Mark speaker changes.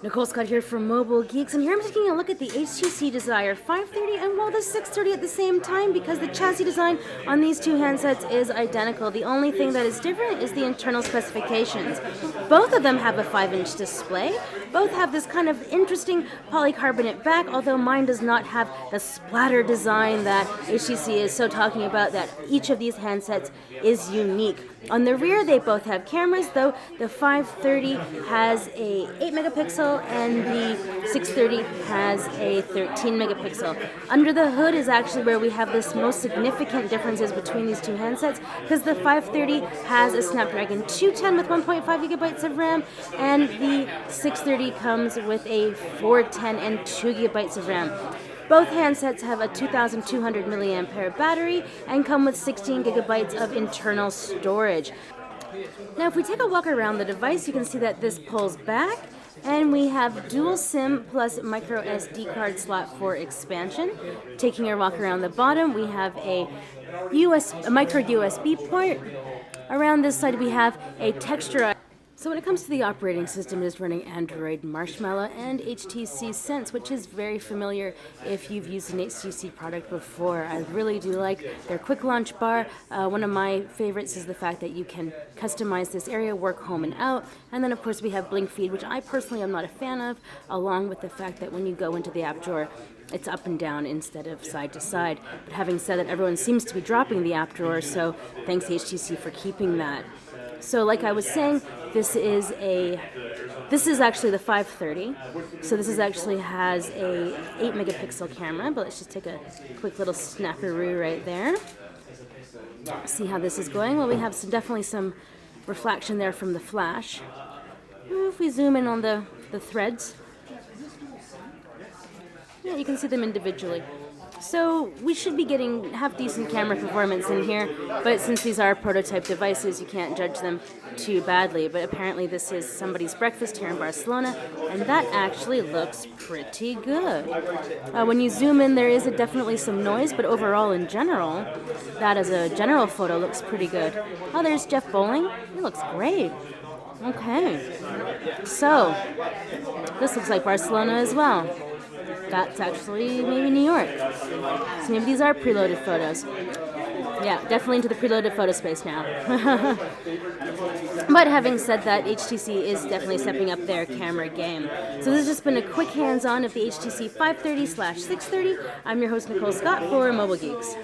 Speaker 1: Nicole Scott here from Mobile Geeks, and here I'm taking a look at the HTC Desire 530 and the 630 at the same time because the chassis design on these two handsets is identical. The only thing that is different is the internal specifications. Both of them have a 5-inch display. Both have this kind of interesting polycarbonate back, although mine does not have the splatter design that HTC is so talking about, that each of these handsets is unique. On the rear, they both have cameras, though the 530 has a 8 megapixel and the 630 has a 13 megapixel. Under the hood is actually where we have this most significant differences between these two handsets, because the 530 has a Snapdragon 210 with 1.5 gigabytes of RAM, and the 630 comes with a 410 and 2 gigabytes of RAM. Both handsets have a 2,200 milliampere battery and come with 16 gigabytes of internal storage. Now, if we take a walk around the device, you can see that this pulls back, and we have dual SIM plus micro SD card slot for expansion. Taking a walk around the bottom, we have a micro USB port. Around this side, we have a texture. So when it comes to the operating system, it is running Android Marshmallow and HTC Sense, which is very familiar if you've used an HTC product before. I really do like their quick launch bar. One of my favorites is the fact that you can customize this area, work home and out. And then of course we have Blink Feed, which I personally am not a fan of, along with the fact that when you go into the app drawer, it's up and down instead of side to side. But having said that, everyone seems to be dropping the app drawer, so thanks HTC for keeping that. So like I was saying, this is actually the 530. So this actually has a 8 megapixel camera, but let's just take a quick little snapperoo right there. See how this is going? Well, we have definitely some reflection there from the flash. If we zoom in on the threads, yeah, you can see them individually. So we should be getting half-decent camera performance in here, but since these are prototype devices, you can't judge them too badly. But apparently this is somebody's breakfast here in Barcelona, and that actually looks pretty good. When you zoom in, there is definitely some noise, but overall, in general, that as a general photo looks pretty good. Oh, there's Jeff Bowling. He looks great. Okay. So, this looks like Barcelona as well. That's actually maybe New York. So maybe these are preloaded photos. Yeah, definitely into the preloaded photo space now. But having said that, HTC is definitely stepping up their camera game. So this has just been a quick hands-on of the HTC 530/630. I'm your host, Nicole Scott, for Mobile Geeks.